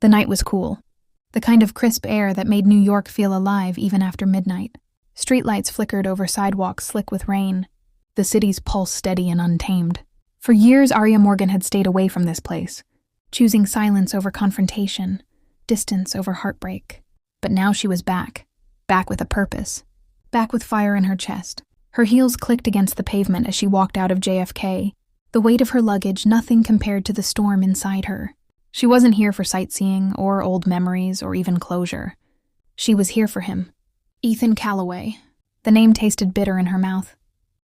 The night was cool, the kind of crisp air that made New York feel alive even after midnight. Streetlights flickered over sidewalks slick with rain, the city's pulse steady and untamed. For years, Arya Morgan had stayed away from this place, choosing silence over confrontation, distance over heartbreak. But now she was back with a purpose, back with fire in her chest. Her heels clicked against the pavement as she walked out of JFK, the weight of her luggage nothing compared to the storm inside her. She wasn't here for sightseeing or old memories or even closure. She was here for him. Ethan Calloway. The name tasted bitter in her mouth.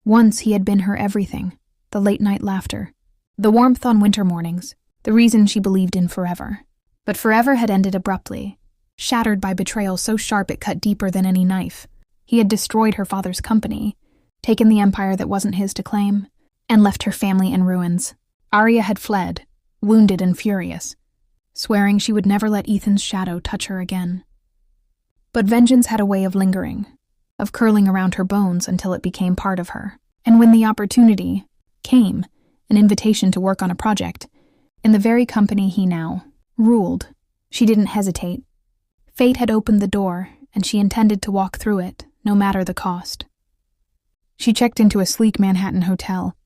Once he had been her everything, the late-night laughter, the warmth on winter mornings, the reason she believed in forever. But forever had ended abruptly, shattered by betrayal so sharp it cut deeper than any knife. He had destroyed her father's company, taken the empire that wasn't his to claim, and left her family in ruins. Arya had fled, wounded and furious, swearing she would never let Ethan's shadow touch her again. But vengeance had a way of lingering, of curling around her bones until it became part of her. And when the opportunity came, an invitation to work on a project, in the very company he now ruled, she didn't hesitate. Fate had opened the door, and she intended to walk through it, no matter the cost. She checked into a sleek Manhattan hotel,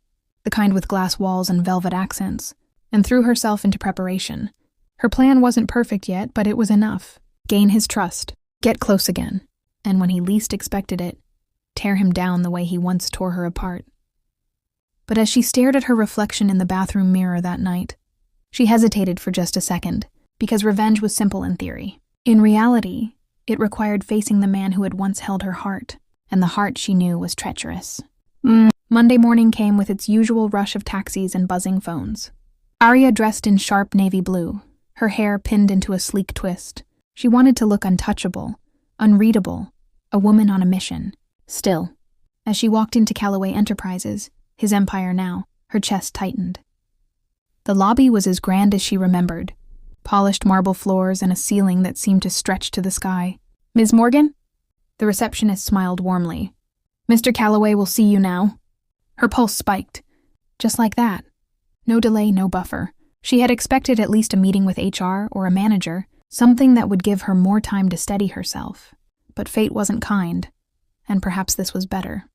the kind with glass walls and velvet accents, and threw herself into preparation. Her plan wasn't perfect yet, but it was enough. Gain his trust, get close again, and when he least expected it, tear him down the way he once tore her apart. But as she stared at her reflection in the bathroom mirror that night, she hesitated for just a second, because revenge was simple in theory. In reality, it required facing the man who had once held her heart, and the heart she knew was treacherous. Monday morning came with its usual rush of taxis and buzzing phones. Arya dressed in sharp navy blue, her hair pinned into a sleek twist. She wanted to look untouchable, unreadable, a woman on a mission. Still, as she walked into Calloway Enterprises, his empire now, her chest tightened. The lobby was as grand as she remembered, polished marble floors and a ceiling that seemed to stretch to the sky. "Ms. Morgan?" The receptionist smiled warmly. "Mr. Calloway will see you now." Her pulse spiked. Just like that. No delay, no buffer. She had expected at least a meeting with HR or a manager, something that would give her more time to steady herself. But fate wasn't kind, and perhaps this was better.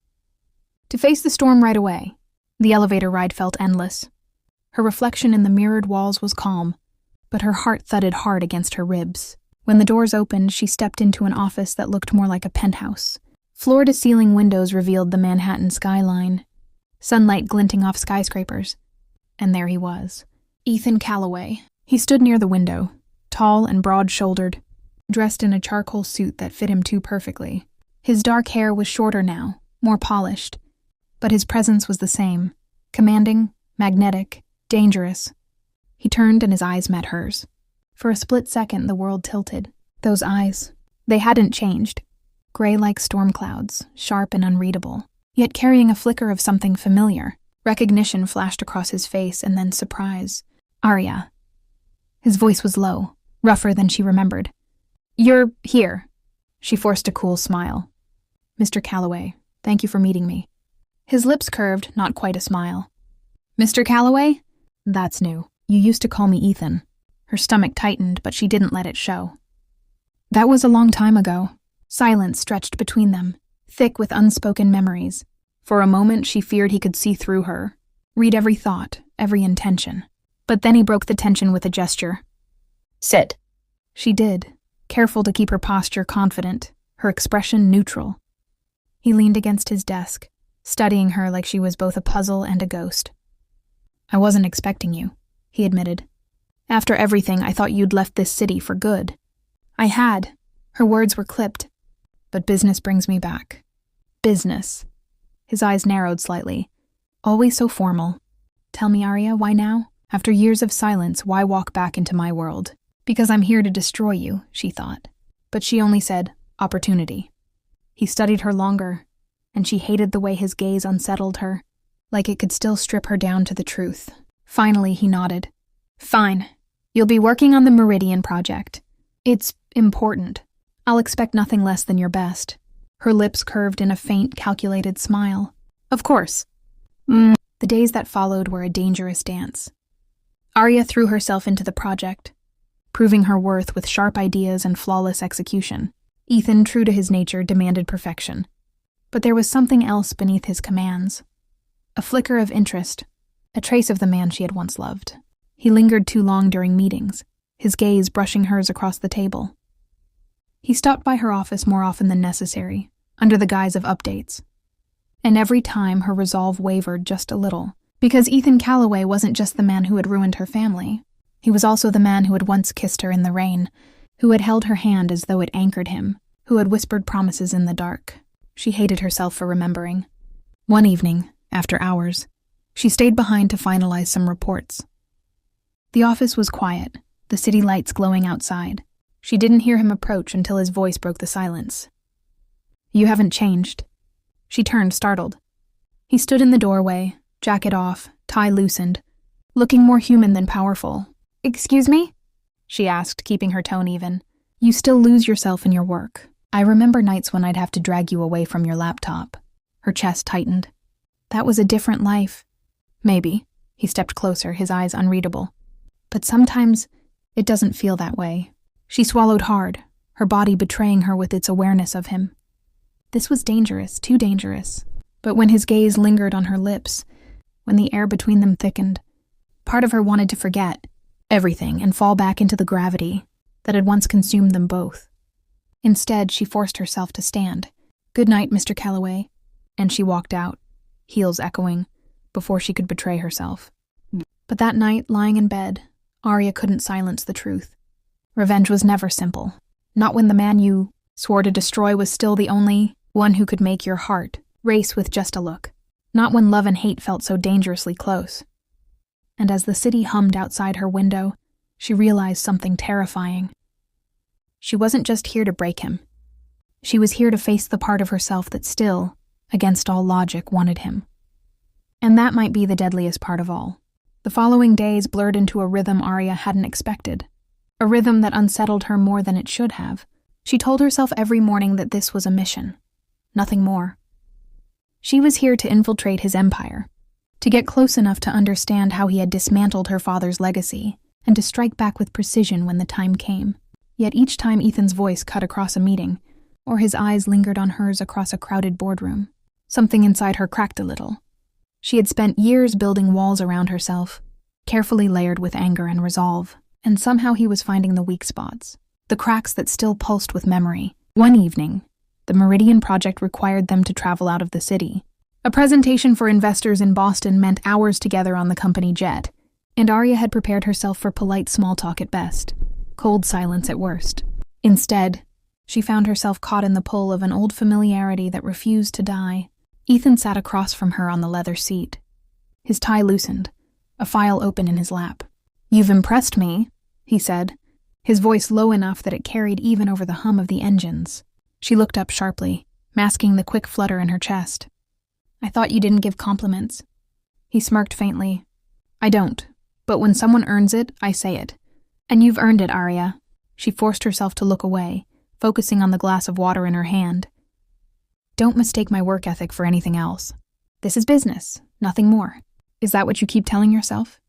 To face the storm right away, the elevator ride felt endless. Her reflection in the mirrored walls was calm, but her heart thudded hard against her ribs. When the doors opened, she stepped into an office that looked more like a penthouse. Floor-to-ceiling windows revealed the Manhattan skyline, sunlight glinting off skyscrapers. And there he was, Ethan Calloway. He stood near the window, tall and broad-shouldered, dressed in a charcoal suit that fit him too perfectly. His dark hair was shorter now, more polished, but his presence was the same, commanding, magnetic, dangerous. He turned and his eyes met hers. For a split second, the world tilted. Those eyes, they hadn't changed. Gray like storm clouds, sharp and unreadable, yet carrying a flicker of something familiar. Recognition flashed across his face and then surprise. "Arya." His voice was low, rougher than she remembered. "You're here." She forced a cool smile. "Mr. Calloway, thank you for meeting me." His lips curved, not quite a smile. "Mr. Calloway? That's new. You used to call me Ethan." Her stomach tightened, but she didn't let it show. That was a long time ago. Silence stretched between them, thick with unspoken memories. For a moment, she feared he could see through her, read every thought, every intention. But then he broke the tension with a gesture. "Sit." She did, careful to keep her posture confident, her expression neutral. He leaned against his desk, studying her like she was both a puzzle and a ghost. "I wasn't expecting you," he admitted. "After everything, I thought you'd left this city for good." "I had." Her words were clipped. "But business brings me back." "Business." His eyes narrowed slightly. "Always so formal. Tell me, Arya, why now? After years of silence, why walk back into my world?" "Because I'm here to destroy you," she thought. But she only said, "Opportunity." He studied her longer, and she hated the way his gaze unsettled her, like it could still strip her down to the truth. Finally, he nodded. "Fine. You'll be working on the Meridian project. It's important. I'll expect nothing less than your best." Her lips curved in a faint, calculated smile. "Of course." The days that followed were a dangerous dance. Arya threw herself into the project. proving her worth with sharp ideas and flawless execution. Ethan, true to his nature, demanded perfection. But there was something else beneath his commands. A flicker of interest, a trace of the man she had once loved. He lingered too long during meetings, his gaze brushing hers across the table. He stopped by her office more often than necessary, under the guise of updates. And every time her resolve wavered just a little, because Ethan Calloway wasn't just the man who had ruined her family. He was also the man who had once kissed her in the rain, who had held her hand as though it anchored him, who had whispered promises in the dark. She hated herself for remembering. One evening, after hours, she stayed behind to finalize some reports. The office was quiet, the city lights glowing outside. She didn't hear him approach until his voice broke the silence. "You haven't changed." She turned, startled. He stood in the doorway, jacket off, tie loosened, looking more human than powerful. "Excuse me?" she asked, keeping her tone even. "You still lose yourself in your work. I remember nights when I'd have to drag you away from your laptop." Her chest tightened. "That was a different life." "Maybe." He stepped closer, his eyes unreadable. "But sometimes it doesn't feel that way." She swallowed hard, her body betraying her with its awareness of him. This was dangerous, too dangerous. But when his gaze lingered on her lips, when the air between them thickened, part of her wanted to forget everything and fall back into the gravity that had once consumed them both. Instead, she forced herself to stand. "Good night, Mr. Calloway," and she walked out, heels echoing, before she could betray herself. But that night, lying in bed, Arya couldn't silence the truth. Revenge was never simple. Not when the man you swore to destroy was still the only one who could make your heart race with just a look. Not when love and hate felt so dangerously close. And as the city hummed outside her window, she realized something terrifying. She wasn't just here to break him. She was here to face the part of herself that still, against all logic, wanted him. And that might be the deadliest part of all. The following days blurred into a rhythm Arya hadn't expected. A rhythm that unsettled her more than it should have. She told herself every morning that this was a mission. Nothing more. She was here to infiltrate his empire, to get close enough to understand how he had dismantled her father's legacy, and to strike back with precision when the time came. Yet each time Ethan's voice cut across a meeting, or his eyes lingered on hers across a crowded boardroom, something inside her cracked a little. She had spent years building walls around herself, carefully layered with anger and resolve, and somehow he was finding the weak spots, the cracks that still pulsed with memory. One evening, the Meridian Project required them to travel out of the city. A presentation for investors in Boston meant hours together on the company jet, and Arya had prepared herself for polite small talk at best, cold silence at worst. Instead, she found herself caught in the pull of an old familiarity that refused to die. Ethan sat across from her on the leather seat. His tie loosened, a file open in his lap. "You've impressed me," he said, his voice low enough that it carried even over the hum of the engines. She looked up sharply, masking the quick flutter in her chest. "I thought you didn't give compliments." He smirked faintly. "I don't, but when someone earns it, I say it. And you've earned it, Arya." She forced herself to look away, focusing on the glass of water in her hand. "Don't mistake my work ethic for anything else. This is business, nothing more. Is that what you keep telling yourself?"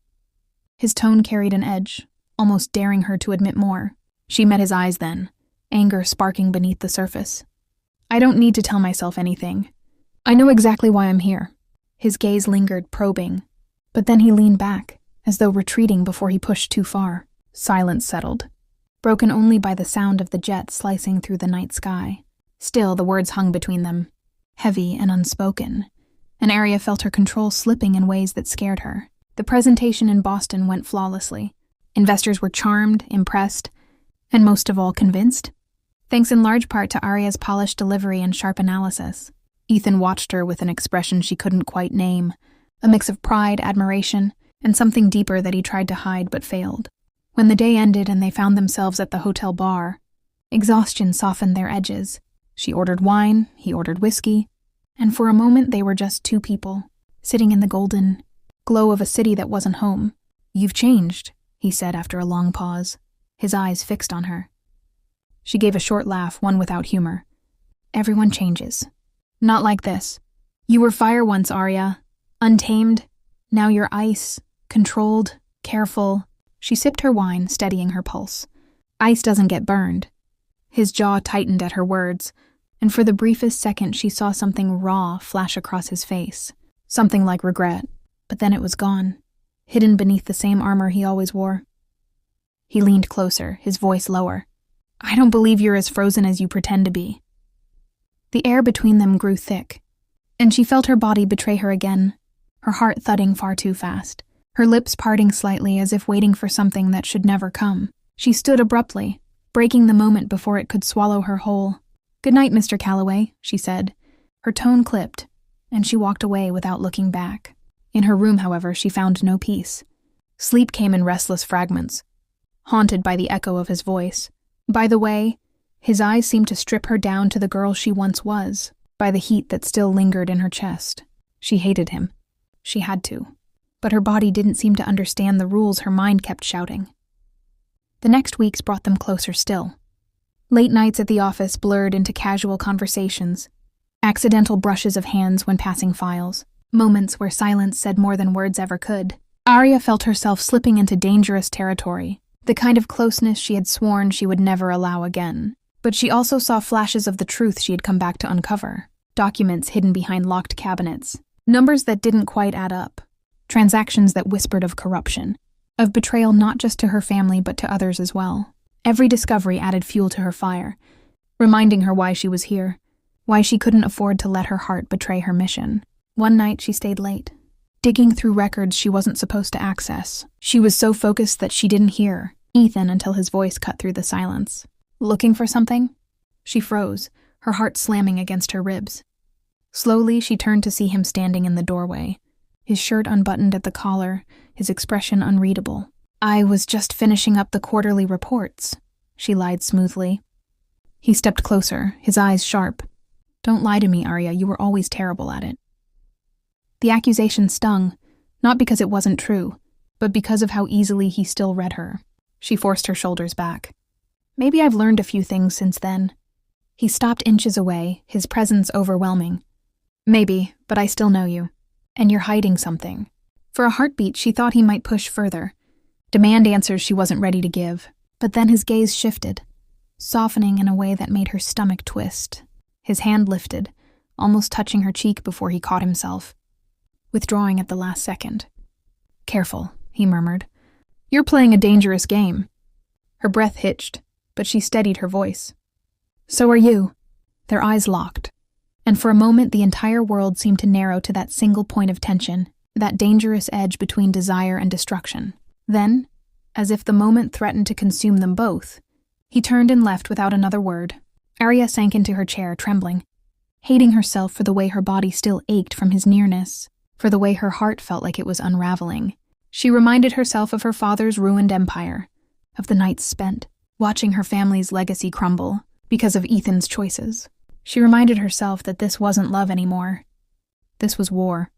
His tone carried an edge, almost daring her to admit more. She met his eyes then, anger sparking beneath the surface. "I don't need to tell myself anything. I know exactly why I'm here." His gaze lingered, probing, but then he leaned back, as though retreating before he pushed too far. Silence settled, broken only by the sound of the jet slicing through the night sky. Still, the words hung between them, heavy and unspoken, and Arya felt her control slipping in ways that scared her. The presentation in Boston went flawlessly. Investors were charmed, impressed, and most of all convinced, thanks in large part to Arya's polished delivery and sharp analysis. Ethan watched her with an expression she couldn't quite name, a mix of pride, admiration, and something deeper that he tried to hide but failed. When the day ended and they found themselves at the hotel bar, exhaustion softened their edges. She ordered wine, he ordered whiskey, and for a moment they were just two people, sitting in the golden glow of a city that wasn't home. "You've changed," he said after a long pause, his eyes fixed on her. She gave a short laugh, one without humor. "Everyone changes. Not like this. You were fire once, Arya. Untamed. Now you're ice. Controlled. Careful." She sipped her wine, steadying her pulse. Ice doesn't get burned. His jaw tightened at her words, and for the briefest second she saw something raw flash across his face. Something like regret, but then it was gone, hidden beneath the same armor he always wore. He leaned closer, his voice lower. I don't believe you're as frozen as you pretend to be. The air between them grew thick, and she felt her body betray her again, her heart thudding far too fast, her lips parting slightly as if waiting for something that should never come. She stood abruptly, breaking the moment before it could swallow her whole. Good night, Mr. Calloway, she said. Her tone clipped, and she walked away without looking back. In her room, however, she found no peace. Sleep came in restless fragments, haunted by the echo of his voice. By the way, his eyes seemed to strip her down to the girl she once was, by the heat that still lingered in her chest. She hated him. She had to. But her body didn't seem to understand the rules her mind kept shouting. The next weeks brought them closer still. Late nights at the office blurred into casual conversations, accidental brushes of hands when passing files, moments where silence said more than words ever could. Arya felt herself slipping into dangerous territory, the kind of closeness she had sworn she would never allow again. But she also saw flashes of the truth she had come back to uncover, documents hidden behind locked cabinets, numbers that didn't quite add up, transactions that whispered of corruption, of betrayal not just to her family but to others as well. Every discovery added fuel to her fire, reminding her why she was here, why she couldn't afford to let her heart betray her mission. One night she stayed late, digging through records she wasn't supposed to access. She was so focused that she didn't hear Ethan until his voice cut through the silence. Looking for something? She froze, her heart slamming against her ribs. Slowly, she turned to see him standing in the doorway, his shirt unbuttoned at the collar, his expression unreadable. I was just finishing up the quarterly reports, she lied smoothly. He stepped closer, his eyes sharp. Don't lie to me, Arya, you were always terrible at it. The accusation stung, not because it wasn't true, but because of how easily he still read her. She forced her shoulders back. Maybe I've learned a few things since then. He stopped inches away, his presence overwhelming. Maybe, but I still know you. And you're hiding something. For a heartbeat, she thought he might push further, demand answers she wasn't ready to give. But then his gaze shifted, softening in a way that made her stomach twist. His hand lifted, almost touching her cheek before he caught himself, withdrawing at the last second. Careful, he murmured. You're playing a dangerous game. Her breath hitched, but she steadied her voice. So are you. Their eyes locked, and for a moment the entire world seemed to narrow to that single point of tension, that dangerous edge between desire and destruction. Then, as if the moment threatened to consume them both, he turned and left without another word. Arya sank into her chair, trembling, hating herself for the way her body still ached from his nearness, for the way her heart felt like it was unraveling. She reminded herself of her father's ruined empire, of the nights spent, watching her family's legacy crumble because of Ethan's choices. She reminded herself that this wasn't love anymore. This was war.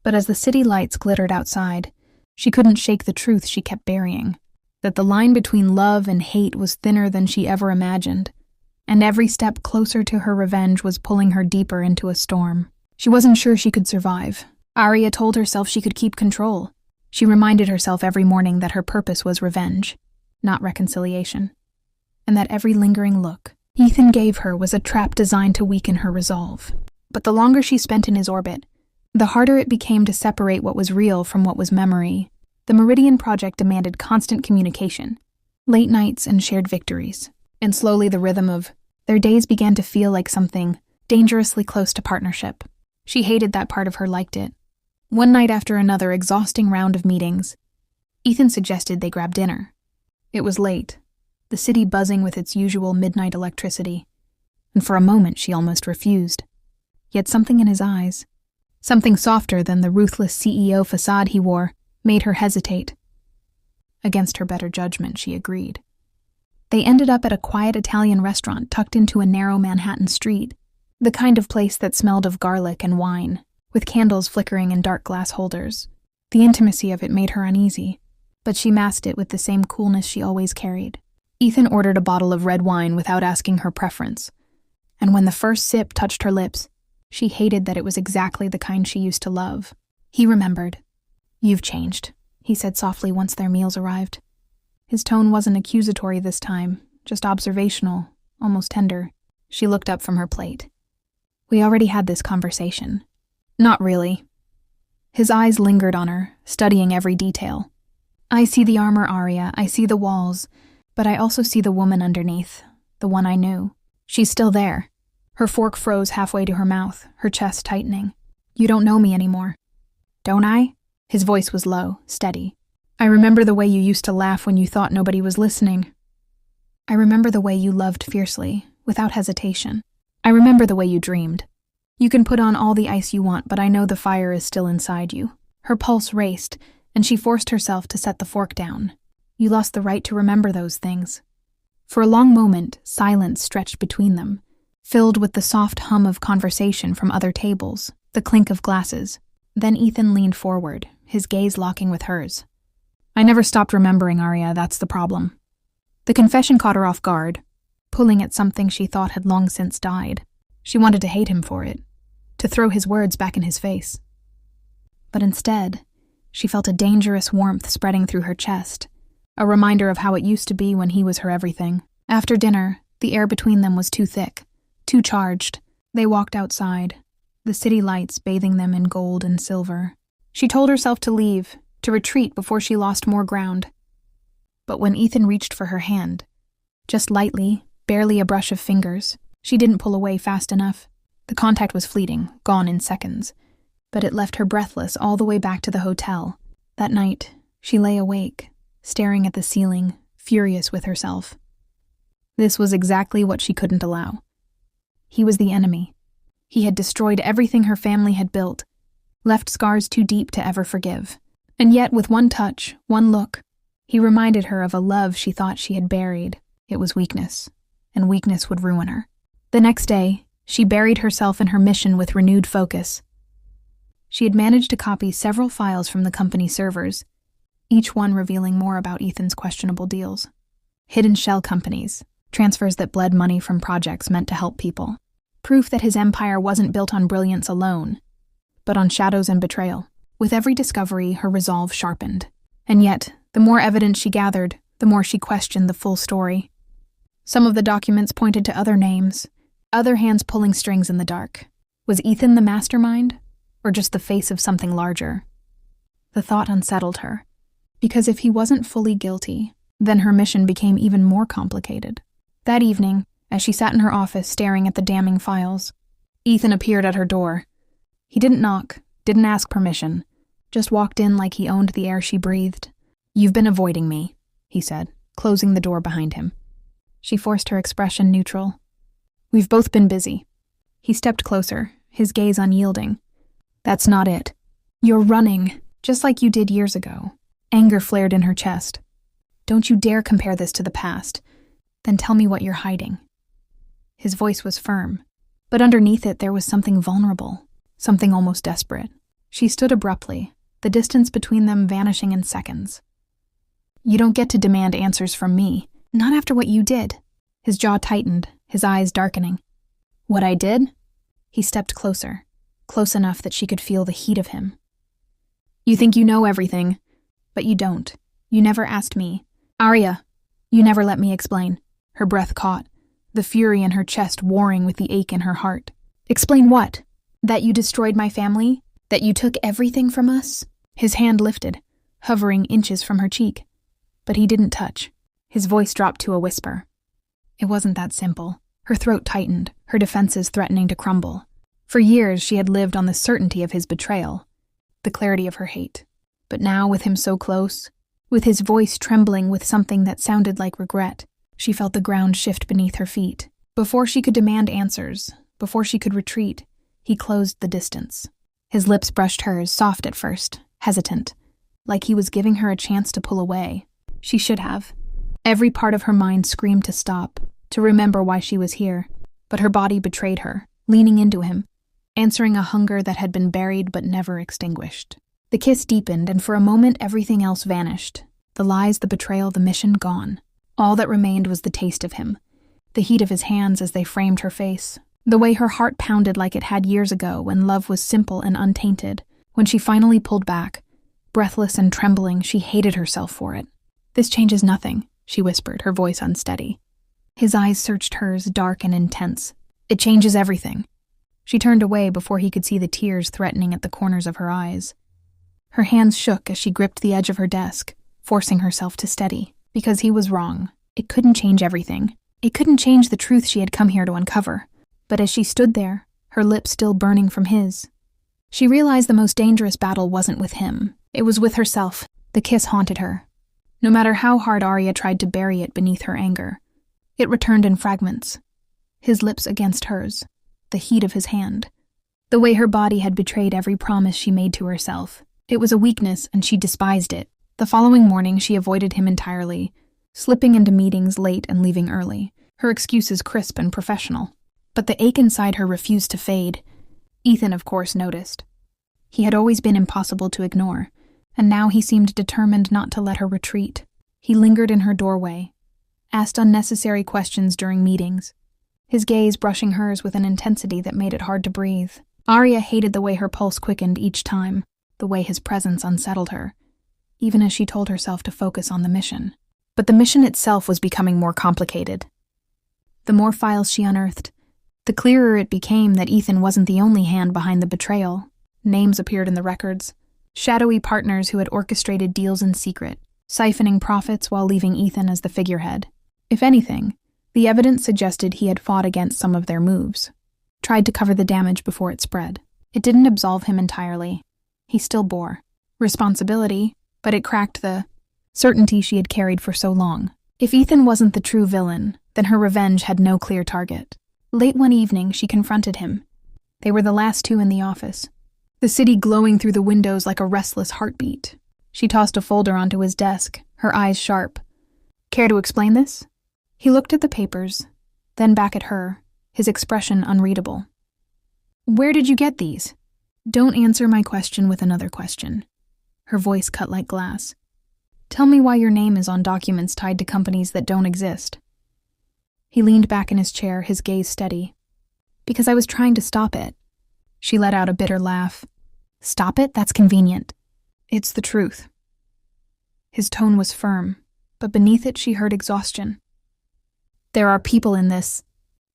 But as the city lights glittered outside, she couldn't shake the truth she kept burying, that the line between love and hate was thinner than she ever imagined, and every step closer to her revenge was pulling her deeper into a storm. She wasn't sure she could survive. Arya told herself she could keep control. She reminded herself every morning that her purpose was revenge, not reconciliation, and that every lingering look Ethan gave her was a trap designed to weaken her resolve. But the longer she spent in his orbit, the harder it became to separate what was real from what was memory. The Meridian Project demanded constant communication, late nights and shared victories, and slowly the rhythm of their days began to feel like something dangerously close to partnership. She hated that part of her, liked it. One night after another exhausting round of meetings, Ethan suggested they grab dinner. It was late, the city buzzing with its usual midnight electricity, and for a moment she almost refused. Yet something in his eyes, something softer than the ruthless CEO facade he wore, made her hesitate. Against her better judgment, she agreed. They ended up at a quiet Italian restaurant tucked into a narrow Manhattan street, the kind of place that smelled of garlic and wine, with candles flickering in dark glass holders. The intimacy of it made her uneasy, but she masked it with the same coolness she always carried. Ethan ordered a bottle of red wine without asking her preference, and when the first sip touched her lips, she hated that it was exactly the kind she used to love. He remembered. You've changed, he said softly once their meals arrived. His tone wasn't accusatory this time, just observational, almost tender. She looked up from her plate. We already had this conversation. Not really. His eyes lingered on her, studying every detail. I see the armor, Arya, I see the walls, but I also see the woman underneath, the one I knew. She's still there. Her fork froze halfway to her mouth, her chest tightening. You don't know me anymore. Don't I? His voice was low, steady. I remember the way you used to laugh when you thought nobody was listening. I remember the way you loved fiercely, without hesitation. I remember the way you dreamed. You can put on all the ice you want, but I know the fire is still inside you. Her pulse raced, and she forced herself to set the fork down. You lost the right to remember those things. For a long moment, silence stretched between them, filled with the soft hum of conversation from other tables, the clink of glasses. Then Ethan leaned forward, his gaze locking with hers. I never stopped remembering, Arya, that's the problem. The confession caught her off guard, pulling at something she thought had long since died. She wanted to hate him for it, to throw his words back in his face. But instead, she felt a dangerous warmth spreading through her chest, a reminder of how it used to be when he was her everything. After dinner, the air between them was too thick, too charged. They walked outside, the city lights bathing them in gold and silver. She told herself to leave, to retreat before she lost more ground. But when Ethan reached for her hand, just lightly, barely a brush of fingers, she didn't pull away fast enough. The contact was fleeting, gone in seconds, but it left her breathless all the way back to the hotel. That night, she lay awake, staring at the ceiling, furious with herself. This was exactly what she couldn't allow. He was the enemy. He had destroyed everything her family had built, left scars too deep to ever forgive. And yet, with one touch, one look, he reminded her of a love she thought she had buried. It was weakness, and weakness would ruin her. The next day, she buried herself in her mission with renewed focus. She had managed to copy several files from the company servers, each one revealing more about Ethan's questionable deals. Hidden shell companies, transfers that bled money from projects meant to help people. Proof that his empire wasn't built on brilliance alone, but on shadows and betrayal. With every discovery, her resolve sharpened. And yet, the more evidence she gathered, the more she questioned the full story. Some of the documents pointed to other names, other hands pulling strings in the dark. Was Ethan the mastermind, or just the face of something larger? The thought unsettled her, because if he wasn't fully guilty, then her mission became even more complicated. That evening, as she sat in her office staring at the damning files, Ethan appeared at her door. He didn't knock, didn't ask permission, just walked in like he owned the air she breathed. You've been avoiding me, he said, closing the door behind him. She forced her expression neutral. We've both been busy. He stepped closer, his gaze unyielding. That's not it. You're running, just like you did years ago. Anger flared in her chest. Don't you dare compare this to the past. Then tell me what you're hiding. His voice was firm, but underneath it there was something vulnerable, something almost desperate. She stood abruptly, the distance between them vanishing in seconds. You don't get to demand answers from me, not after what you did. His jaw tightened, his eyes darkening. What I did? He stepped closer, close enough that she could feel the heat of him. You think you know everything, but you don't. You never asked me. Arya, you never let me explain. Her breath caught, the fury in her chest warring with the ache in her heart. Explain what? That you destroyed my family? That you took everything from us? His hand lifted, hovering inches from her cheek. But he didn't touch. His voice dropped to a whisper. It wasn't that simple. Her throat tightened, her defenses threatening to crumble. For years she had lived on the certainty of his betrayal, the clarity of her hate. But now, with him so close, with his voice trembling with something that sounded like regret, she felt the ground shift beneath her feet. Before she could demand answers, before she could retreat, he closed the distance. His lips brushed hers, soft at first, hesitant, like he was giving her a chance to pull away. She should have. Every part of her mind screamed to stop, to remember why she was here. But her body betrayed her, leaning into him, answering a hunger that had been buried but never extinguished. The kiss deepened, and for a moment everything else vanished. The lies, the betrayal, the mission gone. All that remained was the taste of him, the heat of his hands as they framed her face, the way her heart pounded like it had years ago when love was simple and untainted. When she finally pulled back, breathless and trembling, she hated herself for it. "This changes nothing," she whispered, her voice unsteady. His eyes searched hers, dark and intense. "It changes everything." She turned away before he could see the tears threatening at the corners of her eyes. Her hands shook as she gripped the edge of her desk, forcing herself to steady. Because he was wrong. It couldn't change everything. It couldn't change the truth she had come here to uncover. But as she stood there, her lips still burning from his, she realized the most dangerous battle wasn't with him. It was with herself. The kiss haunted her. No matter how hard Arya tried to bury it beneath her anger, it returned in fragments. His lips against hers, the heat of his hand, the way her body had betrayed every promise she made to herself. It was a weakness, and she despised it. The following morning, she avoided him entirely, slipping into meetings late and leaving early, her excuses crisp and professional. But the ache inside her refused to fade. Ethan, of course, noticed. He had always been impossible to ignore, and now he seemed determined not to let her retreat. He lingered in her doorway, asked unnecessary questions during meetings, his gaze brushing hers with an intensity that made it hard to breathe. Arya hated the way her pulse quickened each time, the way his presence unsettled her, even as she told herself to focus on the mission. But the mission itself was becoming more complicated. The more files she unearthed, the clearer it became that Ethan wasn't the only hand behind the betrayal. Names appeared in the records, shadowy partners who had orchestrated deals in secret, siphoning profits while leaving Ethan as the figurehead. If anything, the evidence suggested he had fought against some of their moves, tried to cover the damage before it spread. It didn't absolve him entirely. He still bore responsibility, but it cracked the certainty she had carried for so long. If Ethan wasn't the true villain, then her revenge had no clear target. Late one evening, she confronted him. They were the last two in the office, the city glowing through the windows like a restless heartbeat. She tossed a folder onto his desk, her eyes sharp. "Care to explain this?" He looked at the papers, then back at her, his expression unreadable. "Where did you get these?" "Don't answer my question with another question." Her voice cut like glass. "Tell me why your name is on documents tied to companies that don't exist." He leaned back in his chair, his gaze steady. "Because I was trying to stop it." She let out a bitter laugh. "Stop it? That's convenient." "It's the truth." His tone was firm, but beneath it she heard exhaustion. "There are people in this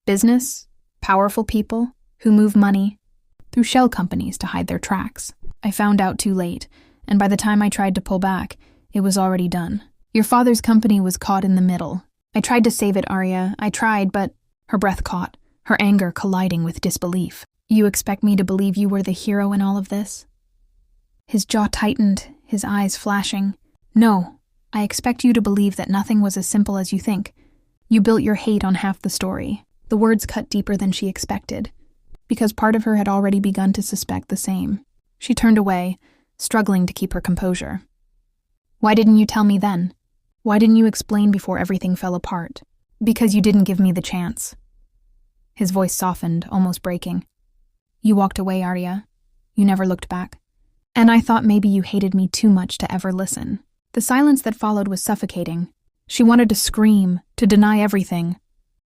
business, powerful people, who move money through shell companies to hide their tracks. I found out too late, and by the time I tried to pull back, it was already done. Your father's company was caught in the middle. I tried to save it, Arya. I tried, but..." Her breath caught, her anger colliding with disbelief. "You expect me to believe you were the hero in all of this?" His jaw tightened, his eyes flashing. "No, I expect you to believe that nothing was as simple as you think. You built your hate on half the story." The words cut deeper than she expected, because part of her had already begun to suspect the same. She turned away, struggling to keep her composure. "Why didn't you tell me then? Why didn't you explain before everything fell apart?" "Because you didn't give me the chance." His voice softened, almost breaking. "You walked away, Arya. You never looked back. And I thought maybe you hated me too much to ever listen." The silence that followed was suffocating. She wanted to scream, to deny everything,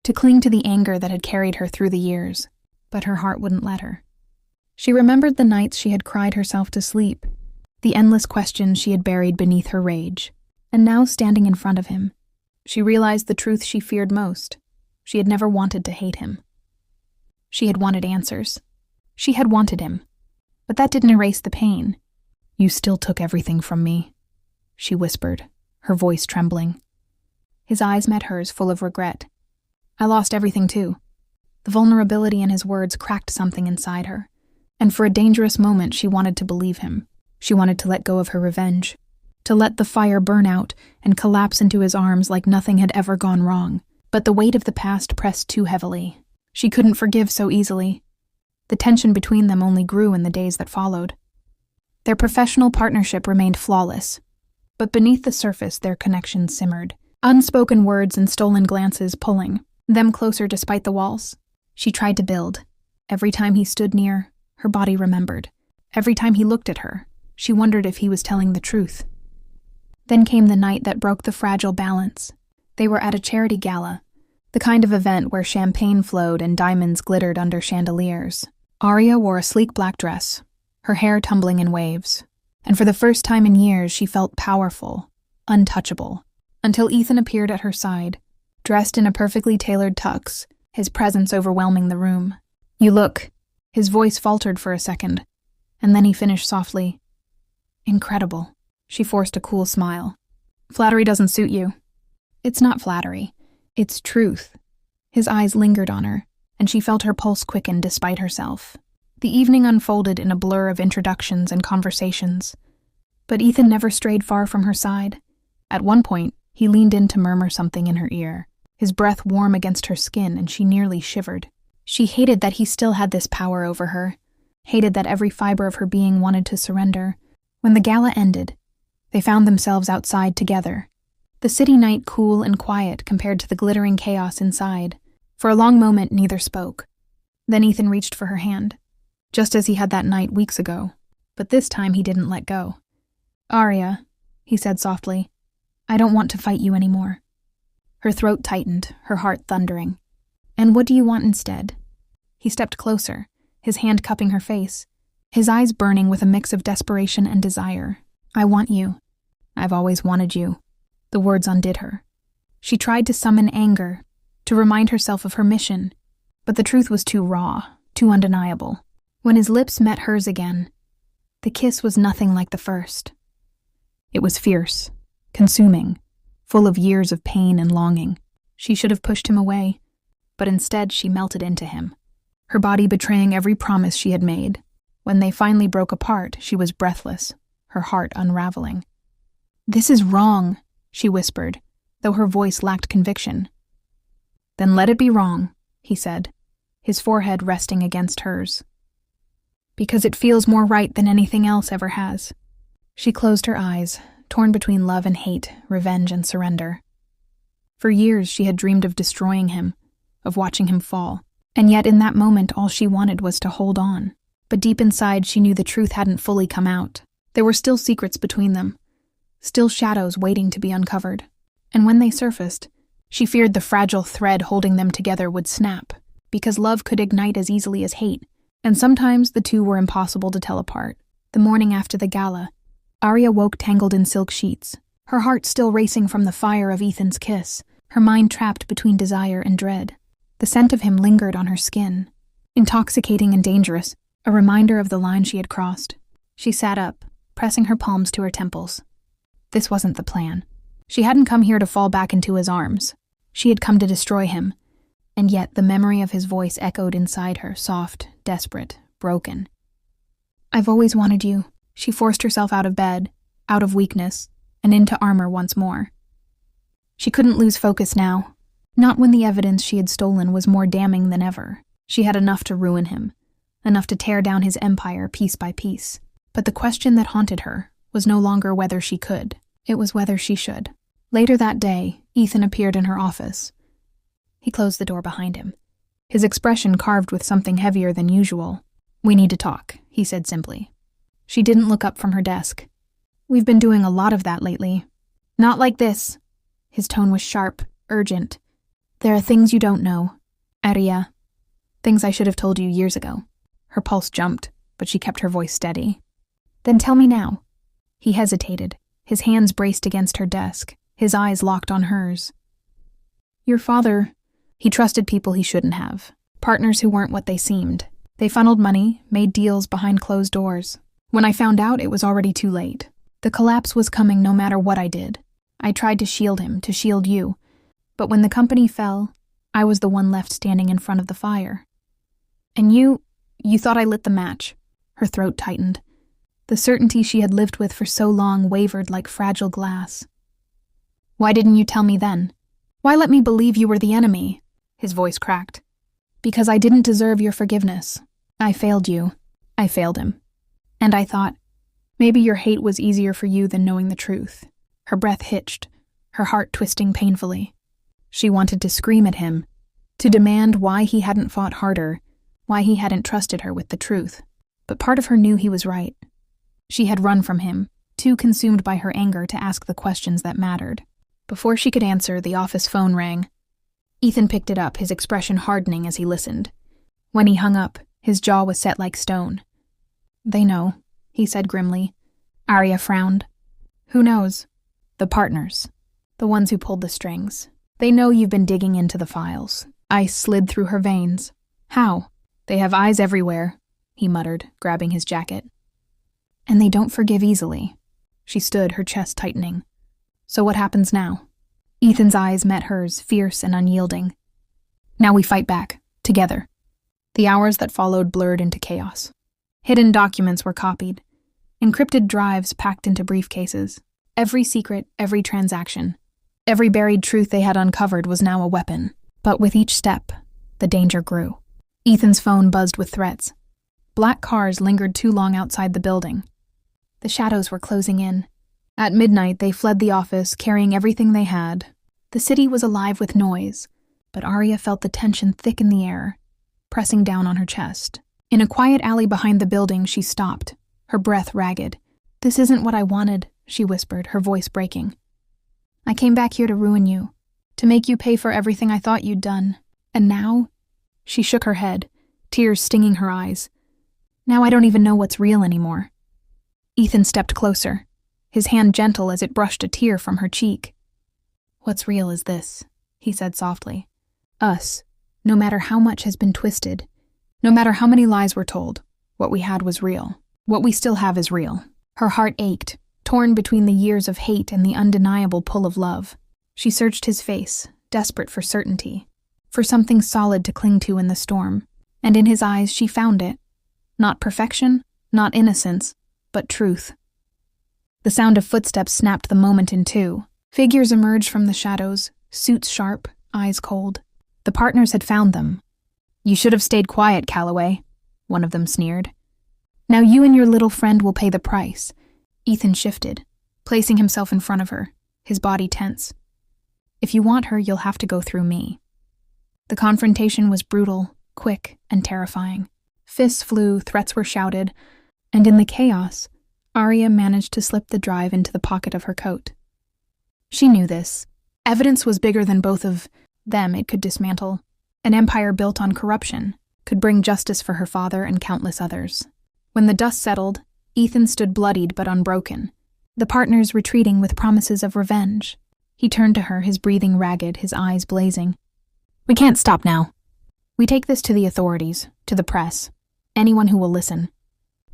to cling to the anger that had carried her through the years, but her heart wouldn't let her. She remembered the nights she had cried herself to sleep, the endless questions she had buried beneath her rage, and now standing in front of him, she realized the truth she feared most. She had never wanted to hate him. She had wanted answers. She had wanted him, but that didn't erase the pain. "You still took everything from me," she whispered, her voice trembling. His eyes met hers, full of regret. "I lost everything too." The vulnerability in his words cracked something inside her, and for a dangerous moment she wanted to believe him. She wanted to let go of her revenge, to let the fire burn out and collapse into his arms like nothing had ever gone wrong. But the weight of the past pressed too heavily. She couldn't forgive so easily. The tension between them only grew in the days that followed. Their professional partnership remained flawless, but beneath the surface their connection simmered. Unspoken words and stolen glances pulling them closer despite the walls. She tried to build. Every time he stood near, her body remembered. Every time he looked at her, she wondered if he was telling the truth. Then came the night that broke the fragile balance. They were at a charity gala, the kind of event where champagne flowed and diamonds glittered under chandeliers. Arya wore a sleek black dress, her hair tumbling in waves, and for the first time in years she felt powerful, untouchable. until Ethan appeared at her side, dressed in a perfectly tailored tux, his presence overwhelming the room. "You look..." His voice faltered for a second, and then he finished softly. "Incredible." She forced a cool smile. "Flattery doesn't suit you." "It's not flattery. It's truth." His eyes lingered on her, and she felt her pulse quicken despite herself. The evening unfolded in a blur of introductions and conversations. But Ethan never strayed far from her side. At one point, he leaned in to murmur something in her ear, his breath warm against her skin, and she nearly shivered. She hated that he still had this power over her, hated that every fiber of her being wanted to surrender. When the gala ended, they found themselves outside together, the city night cool and quiet compared to the glittering chaos inside. For a long moment, neither spoke. Then Ethan reached for her hand, just as he had that night weeks ago, but this time he didn't let go. "Arya," he said softly, "I don't want to fight you anymore." Her throat tightened, her heart thundering. "And what do you want instead?" He stepped closer, his hand cupping her face, his eyes burning with a mix of desperation and desire. "I want you. I've always wanted you." The words undid her. She tried to summon anger, to remind herself of her mission, but the truth was too raw, too undeniable. When his lips met hers again, the kiss was nothing like the first. It was fierce, consuming, full of years of pain and longing. She should have pushed him away, but instead she melted into him, her body betraying every promise she had made. When they finally broke apart, she was breathless, her heart unraveling. "This is wrong," she whispered, though her voice lacked conviction. "Then let it be wrong," he said, his forehead resting against hers. "Because it feels more right than anything else ever has." She closed her eyes, torn between love and hate, revenge and surrender. For years she had dreamed of destroying him, of watching him fall, and yet in that moment all she wanted was to hold on. But deep inside she knew the truth hadn't fully come out. There were still secrets between them, still shadows waiting to be uncovered. And when they surfaced, she feared the fragile thread holding them together would snap, because love could ignite as easily as hate, and sometimes the two were impossible to tell apart. The morning after the gala, Arya woke tangled in silk sheets, her heart still racing from the fire of Ethan's kiss, her mind trapped between desire and dread. The scent of him lingered on her skin, intoxicating and dangerous, a reminder of the line she had crossed. She sat up, pressing her palms to her temples. This wasn't the plan. She hadn't come here to fall back into his arms. She had come to destroy him, and yet the memory of his voice echoed inside her, soft, desperate, broken. "I've always wanted you." She forced herself out of bed, out of weakness, and into armor once more. She couldn't lose focus now, not when the evidence she had stolen was more damning than ever. She had enough to ruin him, enough to tear down his empire piece by piece. But the question that haunted her was no longer whether she could, it was whether she should. Later that day, Ethan appeared in her office. He closed the door behind him, his expression carved with something heavier than usual. "We need to talk," he said simply. She didn't look up from her desk. "We've been doing a lot of that lately." "Not like this." His tone was sharp, urgent. "There are things you don't know, Arya. Things I should have told you years ago." Her pulse jumped, but she kept her voice steady. "Then tell me now." He hesitated, his hands braced against her desk, his eyes locked on hers. "Your father, he trusted people he shouldn't have, partners who weren't what they seemed. They funneled money, made deals behind closed doors. When I found out, it was already too late. The collapse was coming no matter what I did. I tried to shield him, to shield you. But when the company fell, I was the one left standing in front of the fire. And you thought I lit the match." Her throat tightened. The certainty she had lived with for so long wavered like fragile glass. "Why didn't you tell me then? Why let me believe you were the enemy?" His voice cracked. "Because I didn't deserve your forgiveness. I failed you. I failed him. And I thought, maybe your hate was easier for you than knowing the truth." Her breath hitched, her heart twisting painfully. She wanted to scream at him, to demand why he hadn't fought harder, why he hadn't trusted her with the truth. But part of her knew he was right. She had run from him, too consumed by her anger to ask the questions that mattered. Before she could answer, the office phone rang. Ethan picked it up, his expression hardening as he listened. When he hung up, his jaw was set like stone. "They know," he said grimly. Arya frowned. "Who knows?" "The partners." The ones who pulled the strings. They know you've been digging into the files. Ice slid through her veins. How? They have eyes everywhere, he muttered, grabbing his jacket. And they don't forgive easily. She stood, her chest tightening. So what happens now? Ethan's eyes met hers, fierce and unyielding. Now we fight back, together. The hours that followed blurred into chaos. Hidden documents were copied. Encrypted drives packed into briefcases. Every secret, every transaction, every buried truth they had uncovered was now a weapon. But with each step, the danger grew. Ethan's phone buzzed with threats. Black cars lingered too long outside the building. The shadows were closing in. At midnight, they fled the office, carrying everything they had. The city was alive with noise, but Arya felt the tension thick in the air, pressing down on her chest. In a quiet alley behind the building, she stopped, her breath ragged. "This isn't what I wanted," she whispered, her voice breaking. "I came back here to ruin you, to make you pay for everything I thought you'd done. And now?" She shook her head, tears stinging her eyes. "Now I don't even know what's real anymore." Ethan stepped closer, his hand gentle as it brushed a tear from her cheek. "What's real is this," he said softly. "Us, no matter how much has been twisted, no matter how many lies were told, what we had was real. What we still have is real." Her heart ached, torn between the years of hate and the undeniable pull of love. She searched his face, desperate for certainty, for something solid to cling to in the storm, and in his eyes she found it. Not perfection, not innocence, but truth. The sound of footsteps snapped the moment in two. Figures emerged from the shadows, suits sharp, eyes cold. The partners had found them. "You should have stayed quiet, Calloway," one of them sneered. "Now you and your little friend will pay the price." Ethan shifted, placing himself in front of her, his body tense. "If you want her, you'll have to go through me." The confrontation was brutal, quick, and terrifying. Fists flew, threats were shouted, and in the chaos, Arya managed to slip the drive into the pocket of her coat. She knew this. Evidence was bigger than both of them it could dismantle. An empire built on corruption could bring justice for her father and countless others. When the dust settled, Ethan stood bloodied but unbroken, the partners retreating with promises of revenge. He turned to her, his breathing ragged, his eyes blazing. "We can't stop now. We take this to the authorities, to the press, anyone who will listen.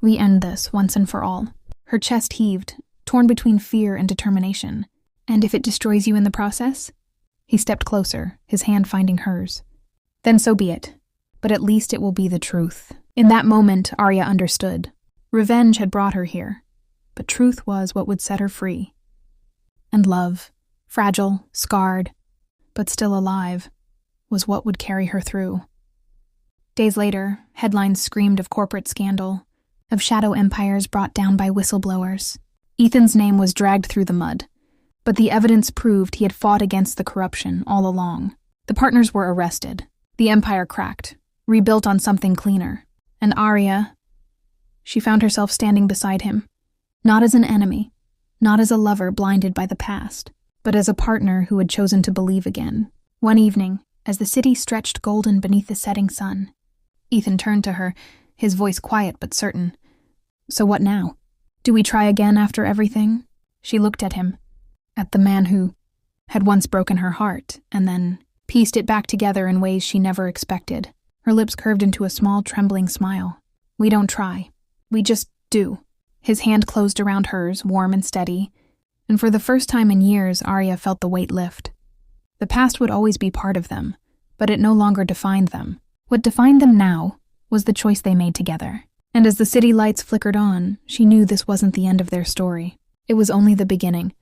We end this once and for all." Her chest heaved, torn between fear and determination. "And if it destroys you in the process?" He stepped closer, his hand finding hers. "Then so be it. But at least it will be the truth." In that moment, Arya understood. Revenge had brought her here, but truth was what would set her free. And love, fragile, scarred, but still alive, was what would carry her through. Days later, headlines screamed of corporate scandal, of shadow empires brought down by whistleblowers. Ethan's name was dragged through the mud, but the evidence proved he had fought against the corruption all along. The partners were arrested. The empire cracked, rebuilt on something cleaner. And Arya, she found herself standing beside him, not as an enemy, not as a lover blinded by the past, but as a partner who had chosen to believe again. One evening, as the city stretched golden beneath the setting sun, Ethan turned to her, his voice quiet but certain. "So what now? Do we try again after everything?" She looked at him, at the man who had once broken her heart, and then pieced it back together in ways she never expected. Her lips curved into a small, trembling smile. "We don't try. We just do." His hand closed around hers, warm and steady, and for the first time in years, Arya felt the weight lift. The past would always be part of them, but it no longer defined them. What defined them now was the choice they made together. And as the city lights flickered on, she knew this wasn't the end of their story. It was only the beginning.